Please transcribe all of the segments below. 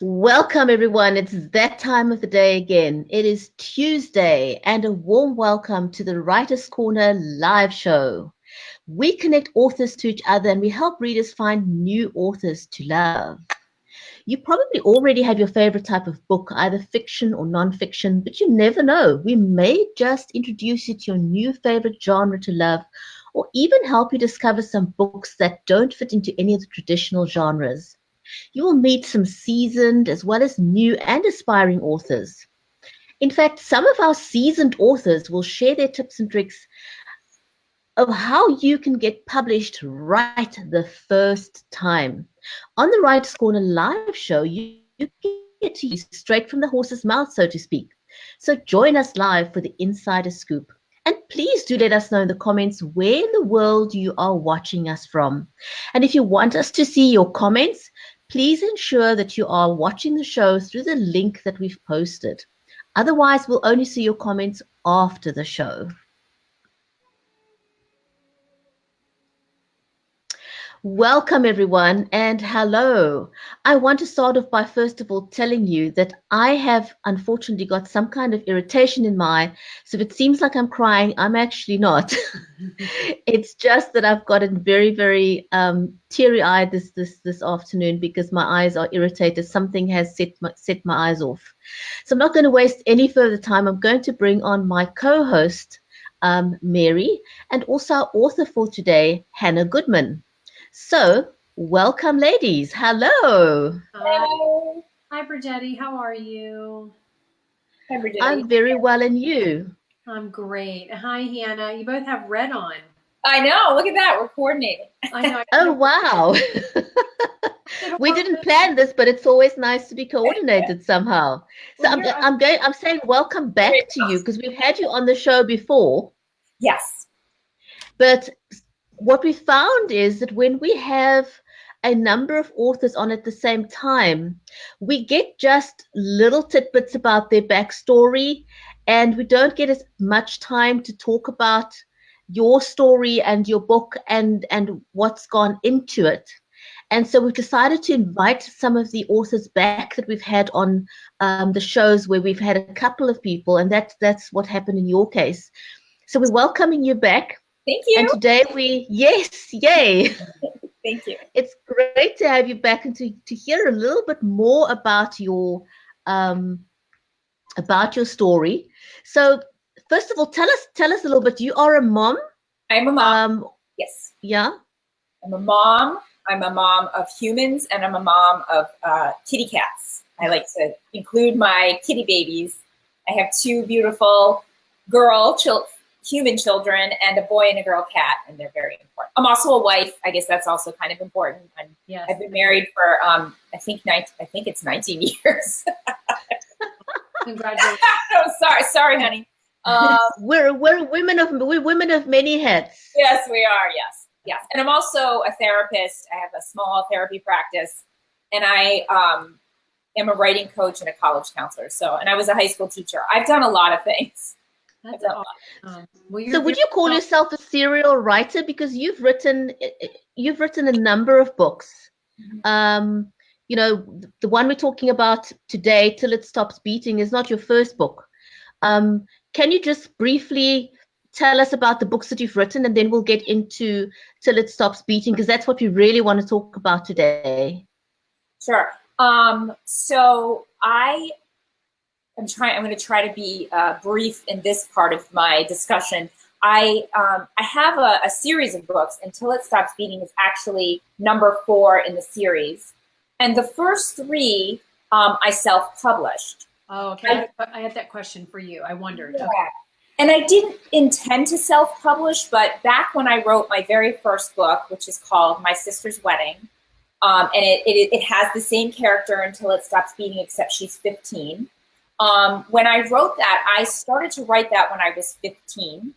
Welcome, everyone. It's that time of the day again. It is Tuesday, and a warm welcome to the Writers' Corner live show. We connect authors to each other and we help readers find new authors to love. You probably already have your favorite type of book, either fiction or non-fiction, but you never know. We may just introduce you to your new favorite genre to love, or even help you discover some books that don't fit into any of the traditional genres. You will meet some seasoned as well as new and aspiring authors. In fact, some of our seasoned authors will share their tips and tricks of how you can get published right the first time. On the Writers' Corner live show, you get to use straight from the horse's mouth, so to speak. So join us live for the insider scoop. And please do let us know in the comments where in the world you are watching us from. And if you want us to see your comments, please ensure that you are watching the show through the link that we've posted. Otherwise, we'll only see your comments after the show. Welcome, everyone, and hello. I want to start off by first of all telling you that I have unfortunately got some kind of irritation in my eye. So if it seems like I'm crying, I'm actually not. It's just that I've gotten very, very teary-eyed this afternoon because my eyes are irritated. Something has set my eyes off. So I'm not going to waste any further time. I'm going to bring on my co-host, Mary, and also our author for today, Hannah Goodman. So, welcome, ladies. Hello. Hi. Hi, Brigetti. How are you? Hi, Brigetti. I'm very well, and you? I'm great. Hi, Hannah. You both have red on. I know. Look at that. We're coordinating. I know. Oh, wow. We didn't plan this, but it's always nice to be coordinated somehow. So Well, I'm saying welcome back to you because we've had you on the show before. Yes. But what we found is that when we have a number of authors on at the same time, we get just little tidbits about their backstory, and we don't get as much time to talk about your story and your book and what's gone into it. And so we've decided to invite some of the authors back that we've had on the shows where we've had a couple of people, and that's what happened in your case. So we're welcoming you back. Thank you. And today yes, yay. Thank you. It's great to have you back and to hear a little bit more about your story. So first of all, tell us a little bit. You are a mom. I'm a mom. Yes. Yeah. I'm a mom. I'm a mom of humans, and I'm a mom of kitty cats. I like to include my kitty babies. I have two beautiful human children and a boy and a girl cat, and they're very important. I'm also a wife. I guess that's also kind of important. Yes. I've been married for I think it's 19 years. Congratulations. Oh, sorry, honey. We're women of many hats. Yes, we are. Yes. And I'm also a therapist. I have a small therapy practice, and I am a writing coach and a college counselor. And I was a high school teacher. I've done a lot of things. That's awesome. So would you call yourself a serial writer because you've written a number of books? You know, the one we're talking about today, Till It Stops Beating, is not your first book. Can you just briefly tell us about the books that you've written, and then we'll get into Till It Stops Beating, because that's what we really want to talk about today. Sure. So I'm going to try to be brief in this part of my discussion. I have a series of books. Until It Stops Beating is actually number 4 in the series. And the first 3 I self-published. Oh, okay. I had that question for you. I wondered. Yeah. Okay. And I didn't intend to self-publish, but back when I wrote my very first book, which is called My Sister's Wedding, and it has the same character Until It Stops Beating, except she's 15. When I wrote that, I started to write that when I was 15.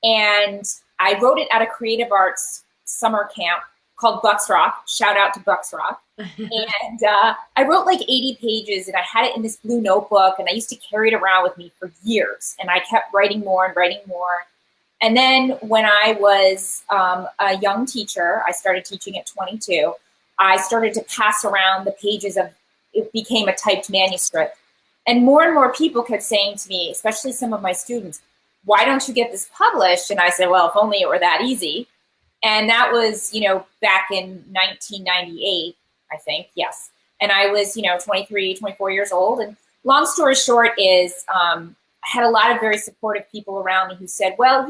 And I wrote it at a creative arts summer camp called Bucks Rock. Shout out to Bucks Rock. And I wrote like 80 pages, and I had it in this blue notebook, and I used to carry it around with me for years. And I kept writing more and writing more. And then when I was a young teacher, I started teaching at 22, I started to pass around the pages of it became a typed manuscript. And more people kept saying to me, especially some of my students, why don't you get this published? And I said, well, if only it were that easy. And that was, back in 1998, I think, yes. And I was, 23, 24 years old. And long story short is I had a lot of very supportive people around me who said, well,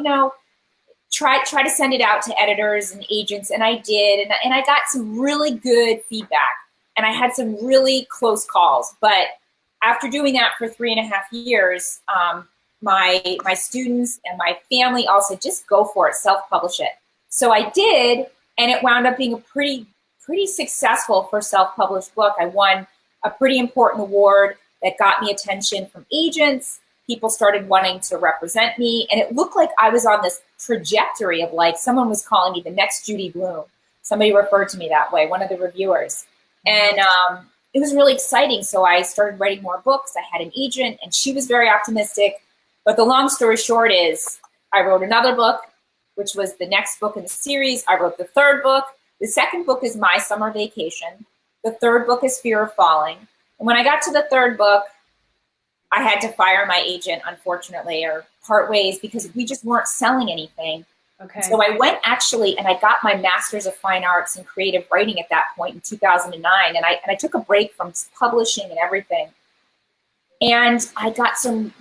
try to send it out to editors and agents. And I did. And I got some really good feedback. And I had some really close calls. But after doing that for 3.5 years, my students and my family all said, just go for it, self-publish it. So I did, and it wound up being a pretty successful for self-published book. I won a pretty important award that got me attention from agents. People started wanting to represent me, and it looked like I was on this trajectory of like someone was calling me the next Judy Blume. Somebody referred to me that way, one of the reviewers. And it was really exciting. So I started writing more books. I had an agent, and she was very optimistic. But the long story short is I wrote another book, which was the next book in the series. I wrote the third book. The second book is My Summer Vacation. The third book is Fear of Falling. And when I got to the third book, I had to fire my agent, unfortunately, or part ways because we just weren't selling anything. Okay. So I went actually, and I got my Master's of Fine Arts in Creative Writing at that point in 2009. And I took a break from publishing and everything. And I got some,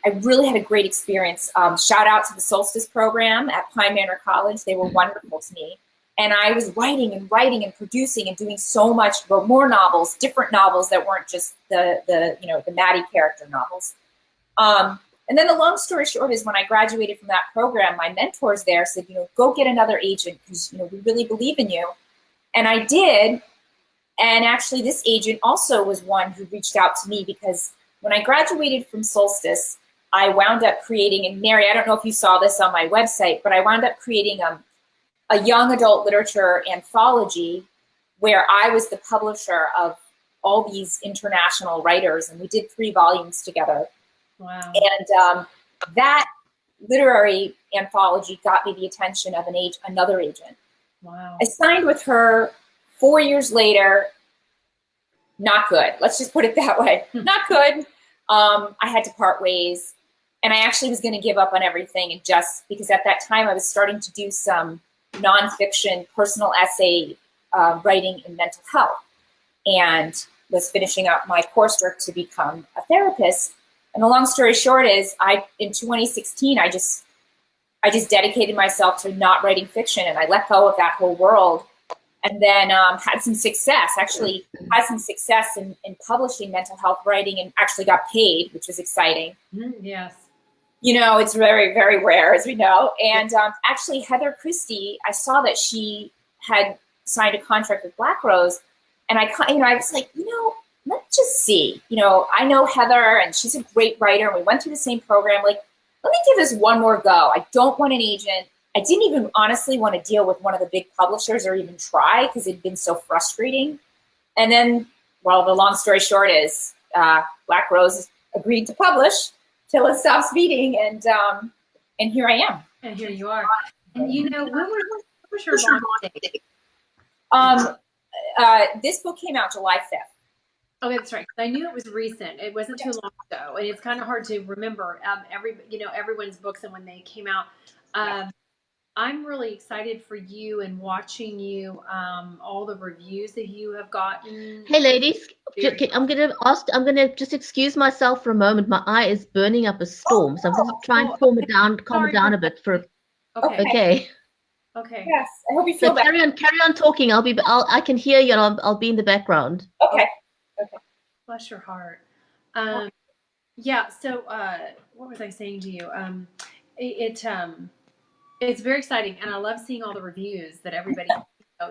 I really had a great experience. Shout out to the Solstice program at Pine Manor College. They were wonderful to me. And I was writing and producing and doing so much, wrote more novels, different novels that weren't just the Maddie character novels. And then the long story short is when I graduated from that program, my mentors there said, go get another agent because, we really believe in you. And I did. And actually this agent also was one who reached out to me because when I graduated from Solstice, I wound up creating, and Mary, I don't know if you saw this on my website, but I wound up creating a young adult literature anthology where I was the publisher of all these international writers, and we did 3 volumes together. Wow. And that literary anthology got me the attention of another agent. Wow. I signed with her 4 years later. Not good. Let's just put it that way. Not good. I had to part ways. And I actually was going to give up on everything, and just because at that time I was starting to do some nonfiction personal essay writing in mental health and was finishing up my coursework to become a therapist. And the long story short is in 2016, I just dedicated myself to not writing fiction, and I let go of that whole world. And then had some success in publishing mental health writing, and actually got paid, which was exciting. Yes. It's very, very rare, as we know. And actually, Heather Christie, I saw that she had signed a contract with Black Rose, and I was like, let's just see. I know Heather, and she's a great writer, and we went through the same program. Like, let me give this one more go. I don't want an agent. I didn't even honestly want to deal with one of the big publishers or even try because it'd been so frustrating. And then, the long story short is Black Rose agreed to publish Till It Stops Beating, and here I am. And here you are. And when was your launch date? This book came out July 5th. Oh, that's right. I knew it was recent. It wasn't too long ago, and it's kind of hard to remember everyone's books and when they came out. I'm really excited for you and watching you, all the reviews that you have gotten. Hey, ladies, I'm gonna just excuse myself for a moment. My eye is burning up a storm, so I'm going to try and calm it down a bit. Okay. Okay. Yes, I hope you feel better. Carry on talking. I can hear you, and I'll be in the background. Okay. Bless your heart. Yeah. So, what was I saying to you? It's very exciting, and I love seeing all the reviews that everybody,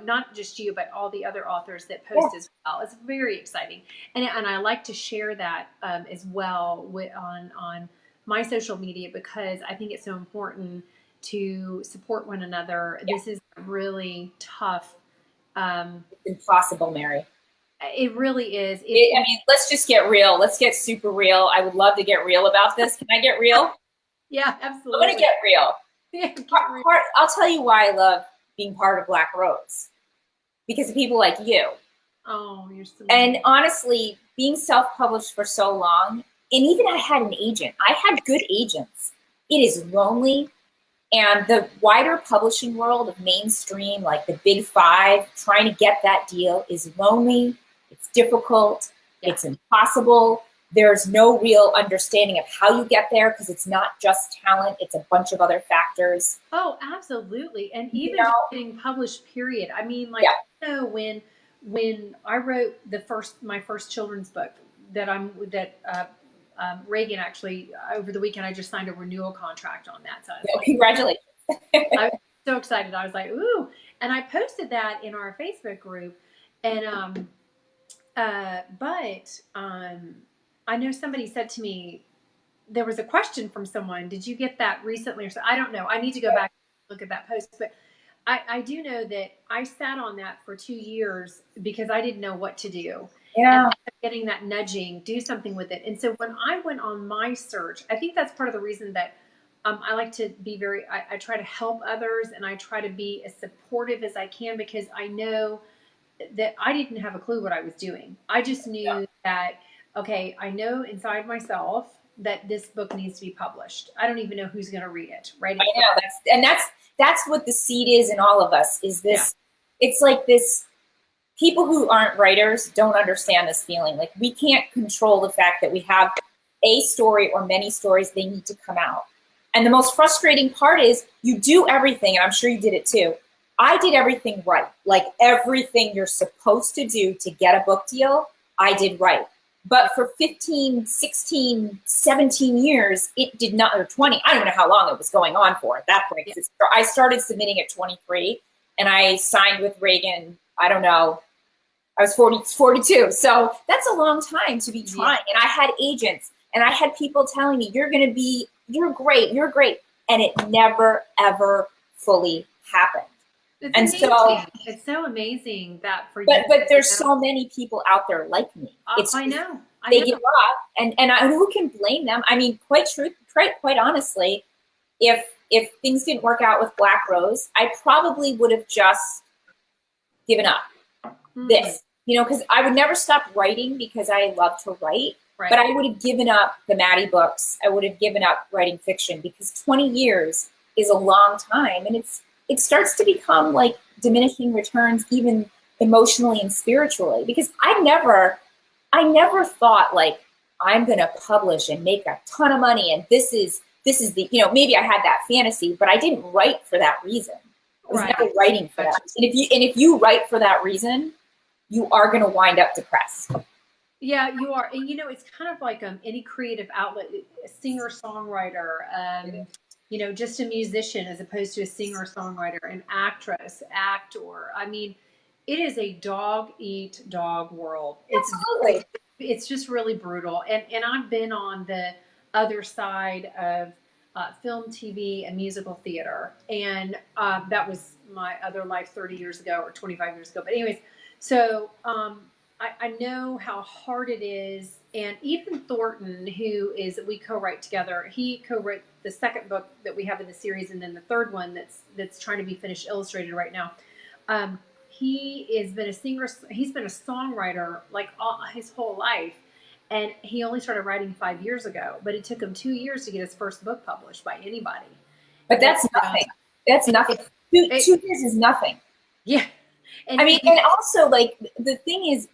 not just you, but all the other authors that post as well. It's very exciting, and I like to share that as well on my social media because I think it's so important to support one another. Yeah. This is really tough. It's impossible, Mary. It really is. Let's just get real. Let's get super real. I would love to get real about this. Can I get real? Yeah, absolutely. I'm going to get real. Yeah, I'll tell you why I love being part of Black Rose. Because of people like you. Oh, you're so And honestly, being self-published for so long, and even I had an agent. I had good agents. It is lonely. And the wider publishing world of mainstream, like the big five, trying to get that deal is lonely. It's difficult. Yeah. It's impossible. There's no real understanding of how you get there because it's not just talent. It's a bunch of other factors. Oh, absolutely. And even You know? just getting published, period. I mean, like, Yeah. you know, when I wrote my first children's book Reagan actually over the weekend, I just signed a renewal contract on that. So I was like, Congratulations. I was so excited. I was like, ooh. And I posted that in our Facebook group. And I know somebody said to me, there was a question from someone, did you get that recently or so? I don't know. I need to go back and look at that post. But I do know that I sat on that for 2 years because I didn't know what to do. Yeah. And getting that nudging, do something with it. And so when I went on my search, I think that's part of the reason that I like to be I try to help others and I try to be as supportive as I can because I know that I didn't have a clue what I was doing. I just knew that, okay, I know inside myself that this book needs to be published. I don't even know who's going to read it, right? I know that's what the seed is in all of us is this. Yeah. It's like this. People who aren't writers don't understand this feeling. Like we can't control the fact that we have a story or many stories, they need to come out. And the most frustrating part is you do everything, and I'm sure you did it too. I did everything right. Like everything you're supposed to do to get a book deal, I did right. But for 15, 16, 17 years, it did not, or 20, I don't even know how long it was going on for at that point. I started submitting at 23, and I signed with Reagan, I don't know, I was 42. So that's a long time to be trying. And I had agents, and I had people telling me, you're great. And it never, ever fully happened. It's amazing. So it's so amazing that for you. But there's so many people out there like me. I know. They give up, and who can blame them? I mean, quite honestly, if things didn't work out with Black Rose, I probably would have just given up. This, because I would never stop writing because I love to write. Right. But I would have given up the Maddie books. I would have given up writing fiction because 20 years is a long time, and it starts to become like diminishing returns, even emotionally and spiritually. Because I never thought like I'm going to publish and make a ton of money, and this is the maybe I had that fantasy, but I didn't write for that reason. I was never writing for that reason. And if you write for that reason, you are going to wind up depressed. Yeah, you are. And, it's kind of like any creative outlet, a singer, songwriter, just a musician as opposed to a singer, songwriter, an actress, actor. I mean, it is a dog-eat-dog world. Absolutely. It's just really brutal. And I've been on the other side of film, TV, and musical theater. And that was my other life 30 years ago or 25 years ago. But anyways, so I know how hard it is. And Ethan Thornton, we co-write together, he co-wrote the second book that we have in the series, and then the third one that's trying to be finished illustrated right now. He has been a singer. He's been a songwriter like his whole life. And he only started writing 5 years ago, but it took him 2 years to get his first book published by anybody. But that's nothing. That's nothing. 2 years is nothing. Yeah. And also like the thing is,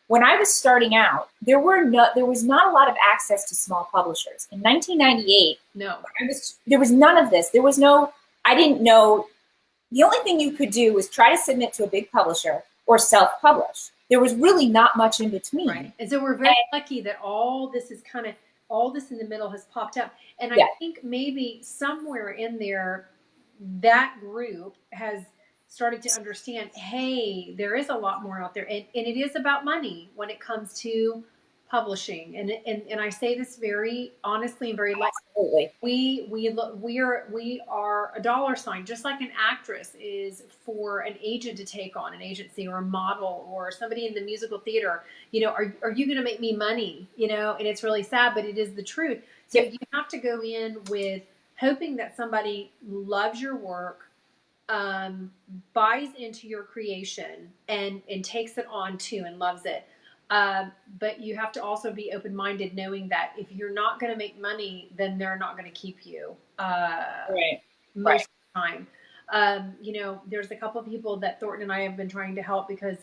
when I was starting out, there was not a lot of access to small publishers. In 1998, there was none of this. I didn't know. The only thing you could do was try to submit to a big publisher or self-publish. There was really not much in between. Right. And so we're very lucky that all this in the middle has popped up. And I think maybe somewhere in there, that group has started to understand, hey, there is a lot more out there. And it is about money when it comes to publishing. And I say this very honestly and very lightly. We are a dollar sign, just like an actress is for an agent to take on, an agency or a model or somebody in the musical theater. Are you going to make me money? And it's really sad, but it is the truth. So you have to go in with hoping that somebody loves your work, um, buys into your creation and takes it on too and loves it. But you have to also be open-minded, knowing that if you're not going to make money, then they're not going to keep you Right. most of the time. You know, there's a couple of people that Thornton and I have been trying to help because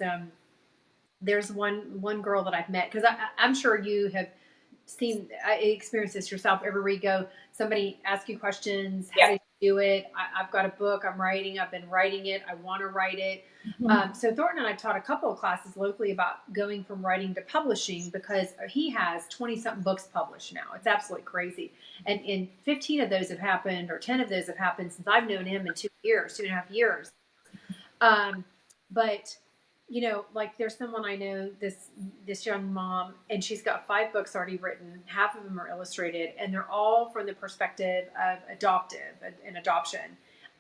there's one girl that I've met, because I'm sure you have seen, experienced this yourself. Everywhere you go, somebody asks you questions. How did you do it? I've got a book I'm writing. I've been writing it. I want to write it. So Thornton and I taught a couple of classes locally about going from writing to publishing, because he has 20 something books published now. It's absolutely crazy. And 15 of those have happened, or 10 of those have happened since I've known him in 2.5 years. But you know, like there's someone I know, this young mom, and she's got 5 books already written. Half of them are illustrated, and they're all from the perspective of adoption.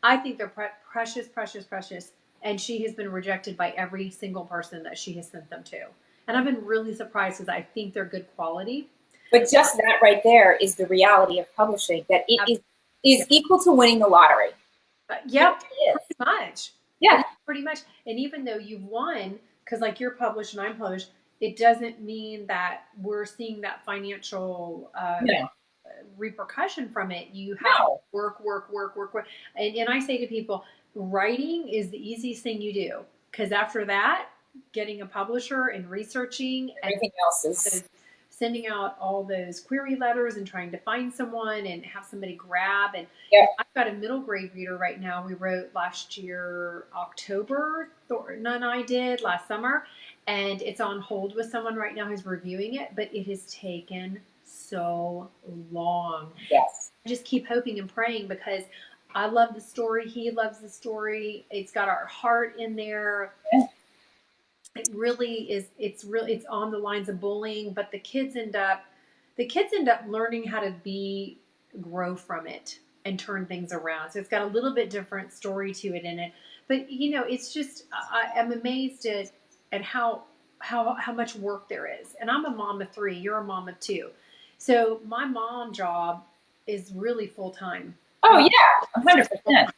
I think they're precious, precious, precious. And she has been rejected by every single person that she has sent them to. And I've been really surprised, because I think they're good quality. But just that right there is the reality of publishing, that it is equal to winning the lottery. Yep, pretty much. Yeah. Pretty much. And even though you've won, because like you're published and I'm published, it doesn't mean that we're seeing that financial repercussion from it. You have to work. And I say to people, writing is the easiest thing you do, because after that, getting a publisher and researching, everything else is sending out all those query letters and trying to find someone and have somebody grab. And I've got a middle grade reader right now. We wrote last year, October, Thornton and I did last summer, and it's on hold with someone right now who's reviewing it, but it has taken so long. Yes. I just keep hoping and praying, because I love the story. He loves the story. It's got our heart in there. It really is. It's on the lines of bullying, but the kids end up learning how to grow from it and turn things around. So it's got a little bit different story to it in it. But you know, it's just, I'm amazed at how much work there is. And I'm a mom of 3. You're a mom of 2. So my mom job is really full time. Oh yeah, 100%.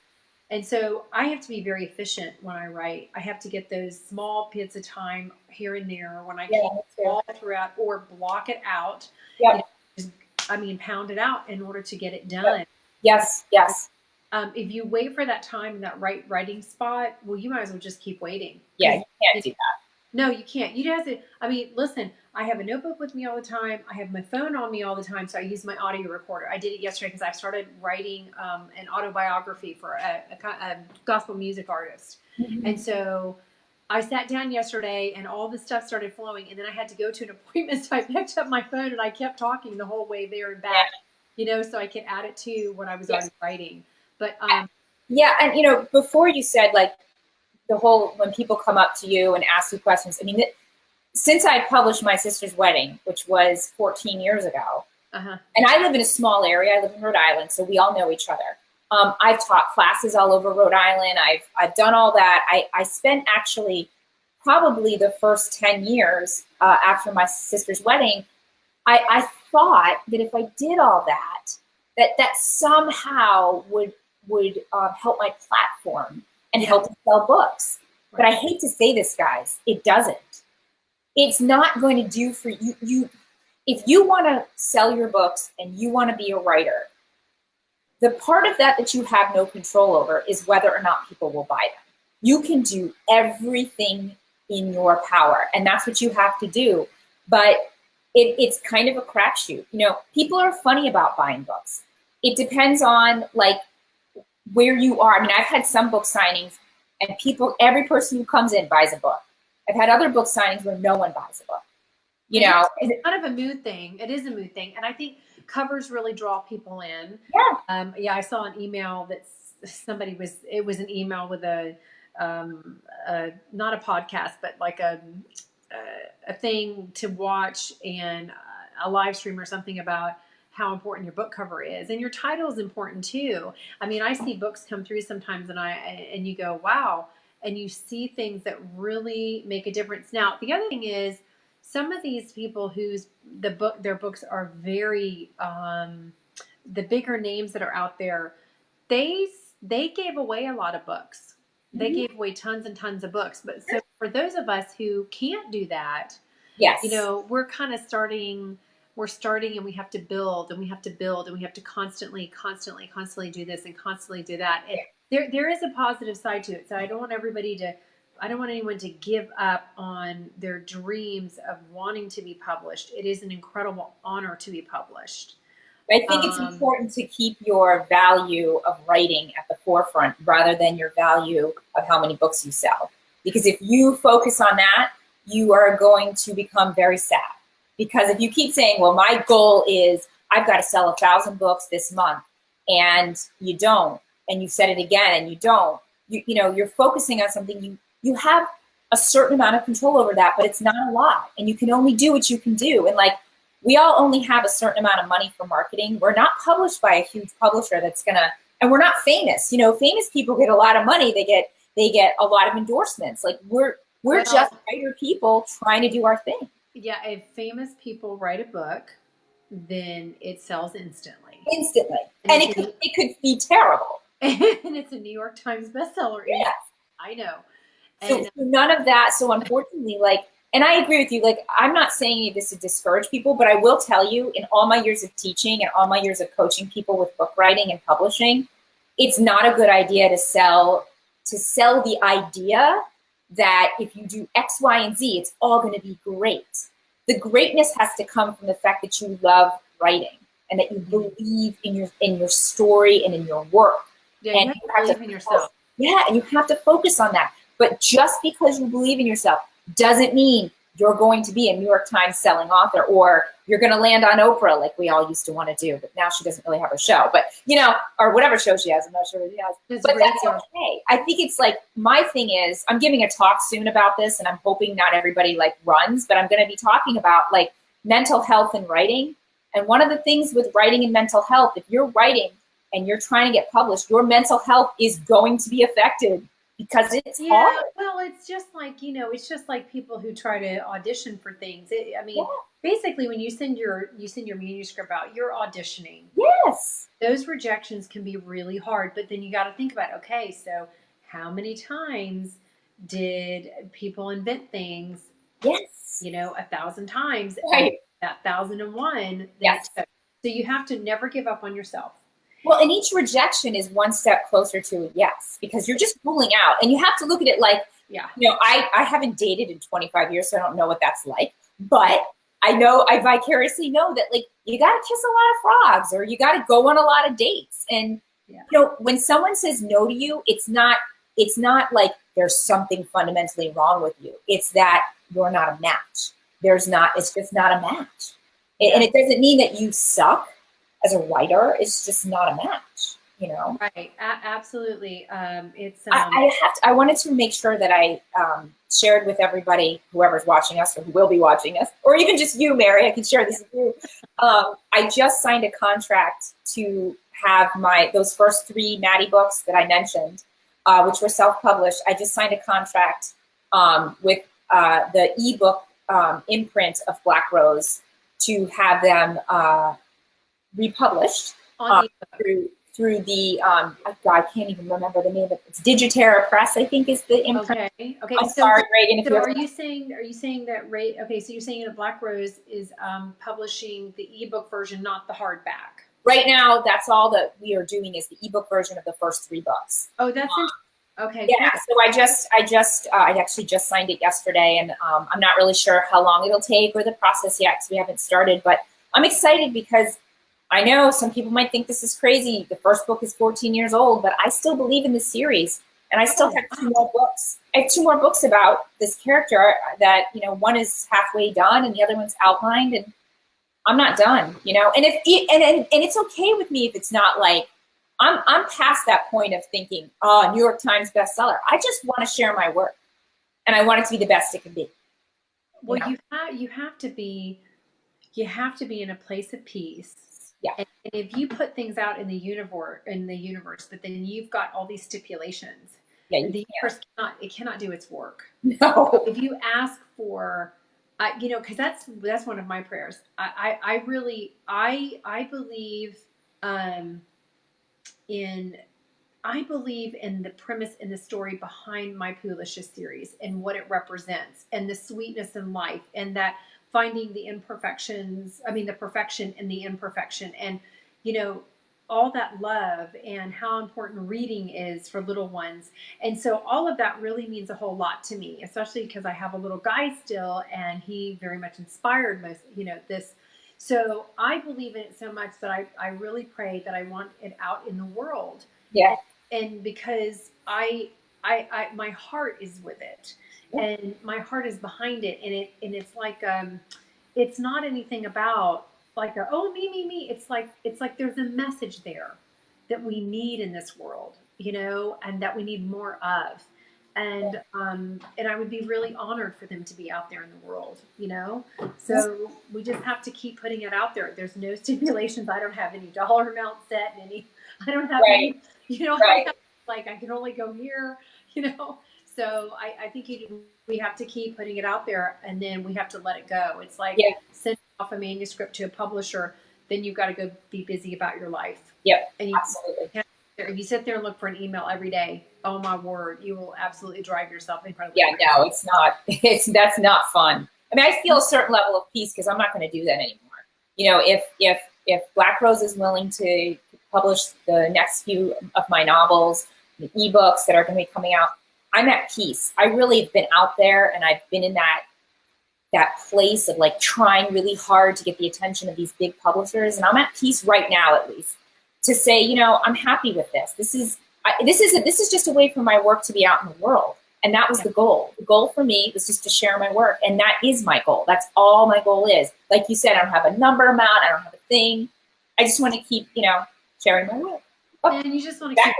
And so I have to be very efficient when I write. I have to get those small bits of time here and there when I can, all throughout, or block it out. Yeah. Pound it out in order to get it done. Yes. If you wait for that time in that writing spot, well, you might as well just keep waiting. Yeah, you can't do that. No, you can't. You have to. Listen, I have a notebook with me all the time. I have my phone on me all the time, so I use my audio recorder. I did it yesterday because I started writing an autobiography for a gospel music artist. Mm-hmm. And so I sat down yesterday, and all the stuff started flowing, and then I had to go to an appointment, so I picked up my phone, and I kept and the whole way there and back, so I could add it to what I was already writing. But and before you said, like, the whole, when people come up to you and ask you questions, since I published My Sister's Wedding, which was 14 years ago, and I live in a small area, I live in Rhode Island, so we all know each other. I've taught classes all over Rhode Island. I've done all that. I spent actually probably the first 10 years after My Sister's Wedding, I thought that if I did all that somehow would help my platform and help me sell books. Right. But I hate to say this, guys, it doesn't. It's not going to do for you. If you want to sell your books and you want to be a writer, the part of that you have no control over is whether or not people will buy them. You can do everything in your power, and that's what you have to do. But it's kind of a crapshoot. People are funny about buying books. It depends on, like, where you are. I've had some book signings and every person who comes in buys a book. I've had other book signings where no one buys a book. It's kind of a mood thing. It is a mood thing. And I think covers really draw people in. Yeah. I saw an email that it was an email with not a podcast, but like a thing to watch, and a live stream or something about how important your book cover is, and your title is important too. I see books come through sometimes, and you go, wow, and you see things that really make a difference. Now, the other thing is, some of these people their books are very the bigger names that are out there, they they gave away a lot of books. They Mhm. gave away tons and tons of books. But so for those of us who can't do that, Yes. you know, we're kind of starting, we're starting and we have to build and we have to build and we have to constantly do this and constantly do that. And there is a positive side to it. So I don't want everybody to, I don't want anyone to give up on their dreams of wanting to be published. It is an incredible honor to be published. I think it's important to keep your value of writing at the forefront rather than your value of how many books you sell. Because if you focus on that, you are going to become very sad. Because if you keep saying, well, my goal is I've got to sell 1,000 books this month, and you don't, and you said it again and you don't, you know, you're focusing on something, you have a certain amount of control over that, but it's not a lot. And you can only do what you can do. And like, we all only have a certain amount of money for marketing. We're not published by a huge publisher that's gonna, and we're not famous. You know, famous people get a lot of money. They get a lot of endorsements. Like we're just writer people trying to do our thing. Yeah, if famous people write a book, then it sells instantly. Instantly. And it could be terrible. And it's a New York Times bestseller. Yeah. I know. And so none of that. So unfortunately, like, and I agree with you, like, I'm not saying any of this to discourage people, but I will tell you, in all my years of teaching and all my years of coaching people with book writing and publishing, it's not a good idea to sell the idea that if you do X, Y, and Z, it's all going to be great. The greatness has to come from the fact that you love writing and that you believe in your story and in your work. Yeah, and you have to believe in yourself. Yeah, and you have to focus on that. But just because you believe in yourself doesn't mean you're going to be a New York Times selling author, or you're going to land on Oprah like we all used to want to do. But now she doesn't really have a show, but you know, or whatever show she has. I'm not sure what she has. But that's okay. I think it's like, my thing is, I'm giving a talk soon about this, and I'm hoping not everybody like runs, but I'm going to be talking about like mental health and writing. And one of the things with writing and mental health, if you're writing and you're trying to get published, your mental health is going to be affected. Because it's hard. Well, it's just like, you know, it's just like people who try to audition for things. Basically, when you send your manuscript out, you're auditioning. Yes. Those rejections can be really hard, but then you got to think about, okay, so how many times did people invent things? Yes. You know, 1,000 times. Right. That 1,001. Yes. So you have to never give up on yourself. Well, and each rejection is one step closer to a yes, because you're just ruling out. And you have to look at it like, you know, I haven't dated in 25 years, so I don't know what that's like. But I vicariously know that, like, you got to kiss a lot of frogs, or you got to go on a lot of dates. And, you know, when someone says no to you, it's not like there's something fundamentally wrong with you. It's that you're not a match. It's just not a match. And it doesn't mean that you suck as a writer. It's just not a match, you know? Right. Absolutely. I wanted to make sure that I shared with everybody, whoever's watching us or who will be watching us, or even just you, Mary, I can share this with you. I just signed a contract to have those first 3 Maddie books that I mentioned, which were self-published. I just signed a contract with the ebook imprint of Black Rose to have them republished through the I can't even remember the name of it. It's Digiterra Press, I think, is the imprint. Okay. I'm sorry, Reagan. So are you saying that okay, so you're saying that Black Rose is publishing the ebook version, not the hardback? Right now, that's all that we are doing is the ebook version of the first 3 books. Oh, that's okay. Yeah. So I actually just signed it yesterday, and I'm not really sure how long it'll take or the process yet, because we haven't started. But I'm excited because I know some people might think this is crazy. The first book is 14 years old, but I still believe in the series, and I still have 2 more books. I have 2 more books about this character that, you know, one is halfway done and the other one's outlined, and I'm not done, you know. And it's okay with me if it's not like I'm past that point of thinking, oh, New York Times bestseller. I just want to share my work, and I want it to be the best it can be. Well, you have to be in a place of peace. Yeah. And if you put things out in the universe, but then you've got all these stipulations, the universe cannot do its work. No. If you ask for, you know, because that's one of my prayers. I really believe in I believe in the premise and the story behind My Poolicious series and what it represents and the sweetness in life and that finding the imperfections, I mean, the perfection in the imperfection and, you know, all that love and how important reading is for little ones. And so all of that really means a whole lot to me, especially because I have a little guy still and he very much inspired most, you know, this. So I believe in it so much that I really pray that I want it out in the world. Yeah. And because my heart is with it, and my heart is behind it, and it's like it's not anything about like oh me. It's like there's a message there that we need in this world, you know, and that we need more of. And I would be really honored for them to be out there in the world, you know. So we just have to keep putting it out there. There's no stipulations. I don't have any dollar amount set, and any. I don't have any, you know. I have, like I can only go here, you know. So I think we have to keep putting it out there, and then we have to let it go. It's like sending off a manuscript to a publisher, then you've got to go be busy about your life. Yep, and you absolutely. If you sit there and look for an email every day, oh my word, you will absolutely drive yourself incredibly. Yeah, crazy. No, it's not. That's not fun. I mean, I feel a certain level of peace because I'm not going to do that anymore. You know, if Black Rose is willing to publish the next few of my novels, the ebooks that are going to be coming out, I'm at peace. I really have been out there, and I've been in that place of like trying really hard to get the attention of these big publishers, and I'm at peace right now, at least, to say, you know, I'm happy with this. This is just a way for my work to be out in the world, and that was the goal. The goal for me was just to share my work, and that is my goal. That's all my goal is. Like you said, I don't have a number amount. I don't have a thing. I just want to keep, you know, sharing my work. And you just want to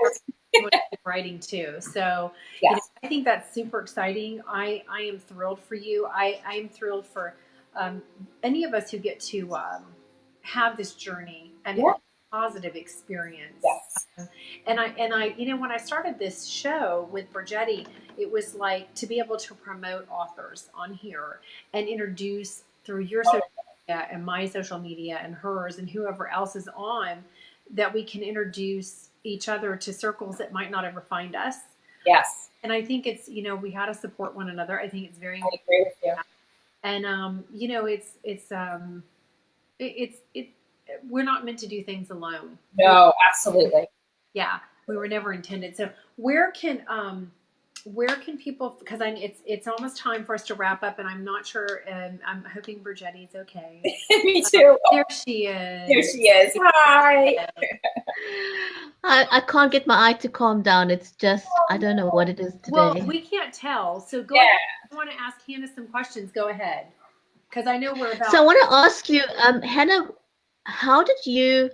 keep writing too. So you know, I think that's super exciting. I am thrilled for you. I am thrilled for any of us who get to have this journey and positive experience. And I, you know, when I started this show with Borgetti, it was like to be able to promote authors on here and introduce through your social media and my social media and hers and whoever else is on, that we can introduce each other to circles that might not ever find us. Yes. And I think it's, you know, we got to support one another. I think it's very I agree with you. And you know, we're not meant to do things alone. No, absolutely. Yeah, we were never intended. So where can people, because it's almost time for us to wrap up, and I'm not sure, I'm hoping Borgetti's okay. Me too. There she is. There she is. Hi. I can't get my eye to calm down. It's just, I don't know what it is today. Well, we can't tell. So go ahead. I want to ask Hannah some questions. Go ahead. Because I know we're about. So I want to ask you, Hannah, how did you,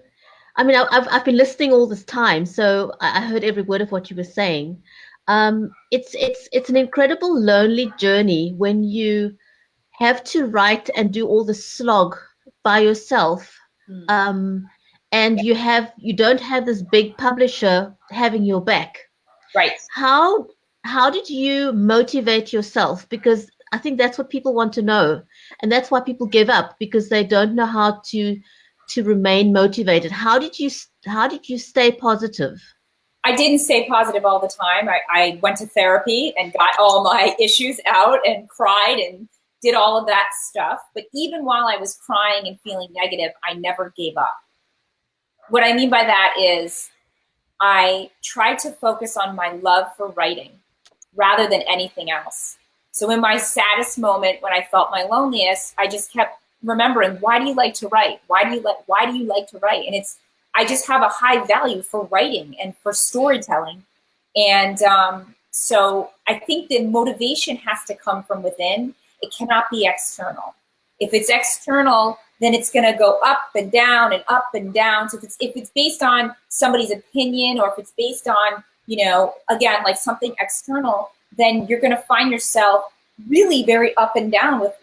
I mean, I've been listening all this time, so I heard every word of what you were saying. It's an incredible lonely journey when you have to write and do all the slog by yourself. And you don't have this big publisher having your back. Right. How did you motivate yourself? Because I think that's what people want to know, and that's why people give up, because they don't know how to remain motivated. How did you stay positive? I didn't stay positive all the time. I went to therapy and got all my issues out and cried and did all of that stuff. But even while I was crying and feeling negative, I never gave up. What I mean by that is I tried to focus on my love for writing rather than anything else. So in my saddest moment, when I felt my loneliest, I just kept remembering, why do you like to write? Why do you like to write? And I just have a high value for writing and for storytelling. And so I think the motivation has to come from within. It cannot be external. If it's external, then it's going to go up and down and up and down. So if it's based on somebody's opinion, or if it's based on, you know, again, like something external, then you're going to find yourself really very up and down with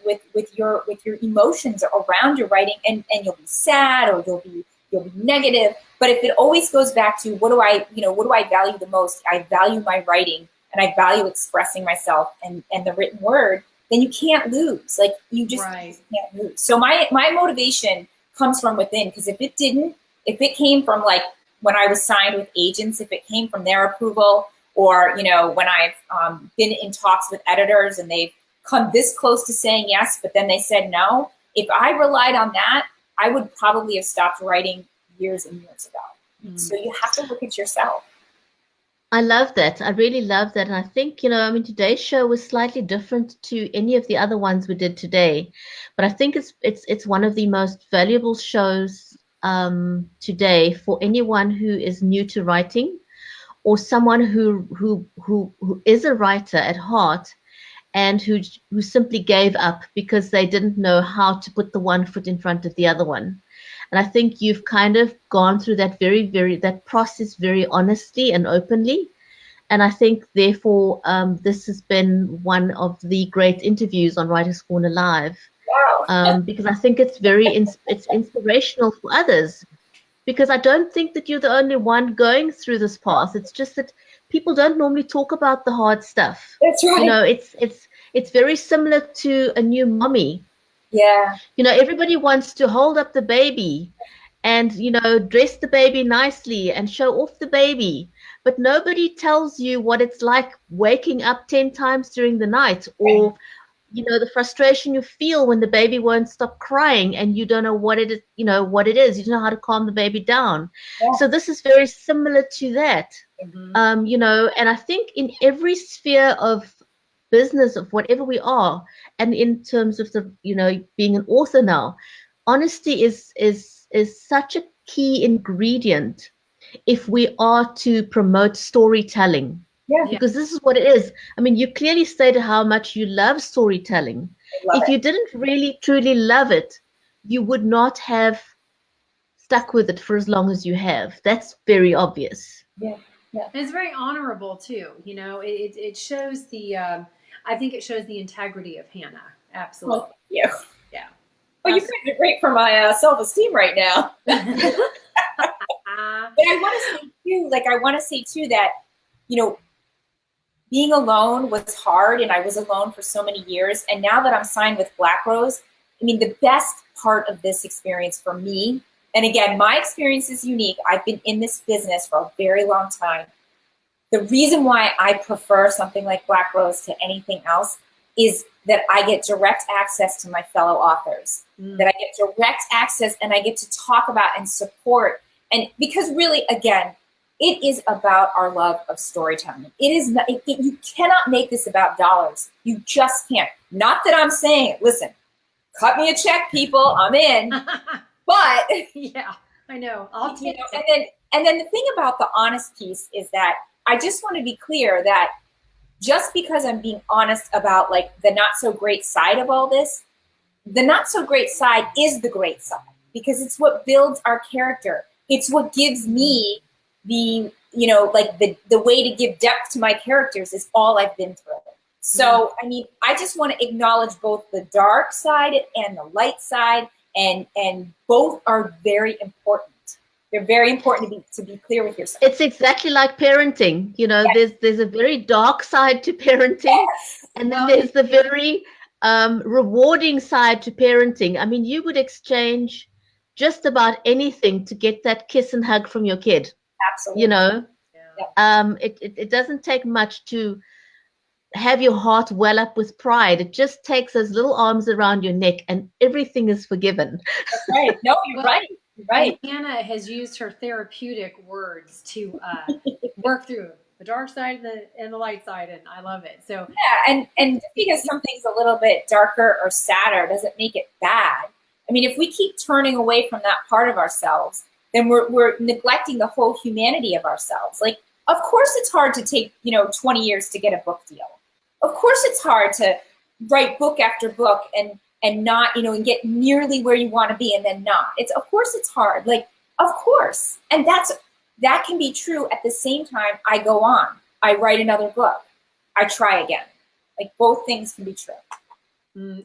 your emotions around your writing, and you'll be sad, or you'll be negative. But if it always goes back to what do I value the most? I value my writing, and I value expressing myself and the written word, then you can't lose. Like you just can't lose. So my motivation comes from within, because if it came from like when I was signed with agents, if it came from their approval, or, you know, when I've been in talks with editors and they've come this close to saying yes, but then they said no. If I relied on that, I would probably have stopped writing years and years ago. So you have to look at yourself. I love that. I really love that. And I think, you know, I mean, today's show was slightly different to any of the other ones we did today, but I think it's one of the most valuable shows today for anyone who is new to writing, or someone who is a writer at heart and who simply gave up because they didn't know how to put the one foot in front of the other one. And I think you've kind of gone through that that process very honestly and openly. And I think, therefore, this has been one of the great interviews on Writers Corner Live, Wow. because I think it's it's inspirational for others. Because I don't think that you're the only one going through this path. It's just that people don't normally talk about the hard stuff. That's right. You know, it's very similar to a new mommy. Yeah. You know, everybody wants to hold up the baby and, you know, dress the baby nicely and show off the baby. But nobody tells you what it's like waking up 10 times during the night, or, you know, the frustration you feel when the baby won't stop crying and you don't know what it is, you know, what it is. You don't know how to calm the baby down. Yeah. So this is very similar to that. Mm-hmm. You know, and I think in every sphere of business, of whatever we are, and in terms of the, you know, being an author now, honesty is such a key ingredient if we are to promote storytelling. Yeah. Because this is what it is. I mean, you clearly stated how much you love storytelling. If you didn't really truly love it, you would not have stuck with it for as long as you have. That's very obvious. Yeah. Yeah. And it's very honorable too. You know, it shows the. I think it shows the integrity of Hannah. Absolutely. Well, yeah. Yeah. Well, you guys are great for my self-esteem right now. But I want to say too that, you know, being alone was hard, and I was alone for so many years. And now that I'm signed with Black Rose, I mean, the best part of this experience for me, and again, my experience is unique. I've been in this business for a very long time. The reason why I prefer something like Black Rose to anything else is that I get direct access to my fellow authors, that I get direct access and I get to talk about and support. And because really, again, it is about our love of storytelling. It is not, you cannot make this about dollars. You just can't. Not that I'm saying it. Listen, cut me a check, people. I'm in. But yeah, I know. I'll you know, and then the thing about the honest piece is that I just want to be clear that just because I'm being honest about like the not so great side of all this, the not so great side is the great side, because it's what builds our character. It's what gives me the, you know, like the way to give depth to my characters is all I've been through. So, I mean, I just want to acknowledge both the dark side and the light side, and both are very important. They're very important to be clear with yourself. It's exactly like parenting. You know, Yes. there's a very dark side to parenting, Yes. and then there's the very rewarding side to parenting. I mean, you would exchange just about anything to get that kiss and hug from your kid. Absolutely. You know, Yeah. it doesn't take much to have your heart well up with pride. It just takes those little arms around your neck and everything is forgiven. That's right. No, you're right. You're right. And Hannah has used her therapeutic words to work through the dark side and the light side, and I love it. So yeah, and just because something's a little bit darker or sadder doesn't make it bad. I mean, if we keep turning away from that part of ourselves, then we're neglecting the whole humanity of ourselves. Like, of course it's hard to take, 20 years to get a book deal. Of course it's hard to write book after book and not, and get nearly where you want to be and then not. Of course it's hard. Like, of course. And that can be true. At the same time, I go on. I write another book. I try again. Like, both things can be true.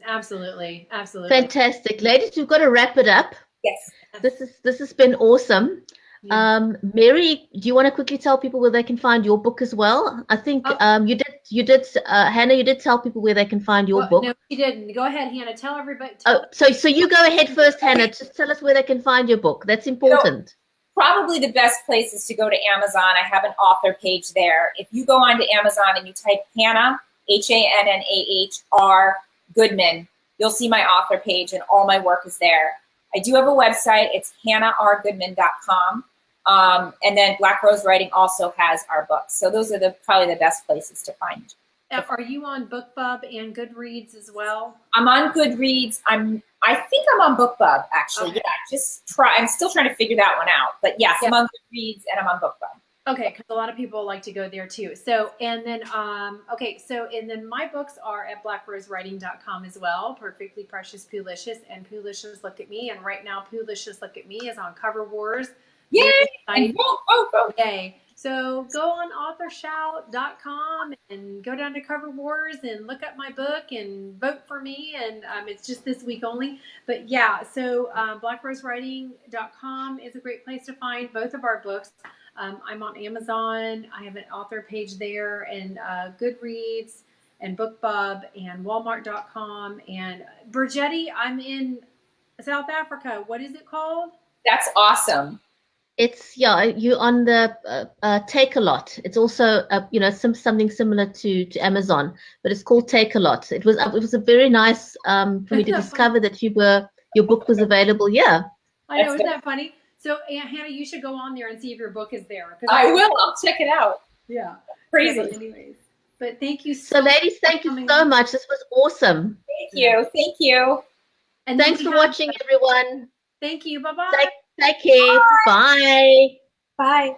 Absolutely. Absolutely. Fantastic. Ladies, we've got to wrap it up. Yes. This has been awesome. Yeah. Mary, do you want to quickly tell people where they can find your book as well? I think you did Hannah, you did tell people where they can find your book. No, she didn't. Go ahead, Hannah. Tell everybody. So you go ahead first, Hannah. Just tell us where they can find your book. That's important. probably the best place is to go to Amazon. I have an author page there. If you go onto Amazon and you type Hannah, Hannah Goodman, you'll see my author page and all my work is there. I do have a website. It's hannahrgoodman.com. And then Black Rose Writing also has our books. So those are probably the best places to find. Are you on BookBub and Goodreads as well? I'm on Goodreads. I think I'm on BookBub actually. Okay. Yeah, I'm still trying to figure that one out. But yes, yeah. I'm on Goodreads and I'm on BookBub. Okay, because a lot of people like to go there too. So, and then, and then my books are at blackrosewriting.com as well. Perfectly Precious Poolicious and Poolicious Look at Me. And right now, Poolicious Look at Me is on Cover Wars. Yay! And Yay! So go on authorshout.com and go down to Cover Wars and look up my book and vote for me. And it's just this week only. But yeah, so blackrosewriting.com is a great place to find both of our books. I'm on Amazon. I have an author page there, and Goodreads and BookBub and Walmart.com. And Burgetti, I'm in South Africa. What is it called? That's awesome. It's you on the Take a Lot. It's also something similar to Amazon, but it's called Take a Lot. It was a very nice for me to discover that your book was available. Yeah, I know, isn't that funny? So Hannah, you should go on there and see if your book is there. I will. I'll check it out. Yeah, crazy. Yeah, anyways, but thank you so ladies, thank you so much. This was awesome. Thank you. And thanks for watching, everyone. Thank you. Bye-bye. Take care. Bye. Bye.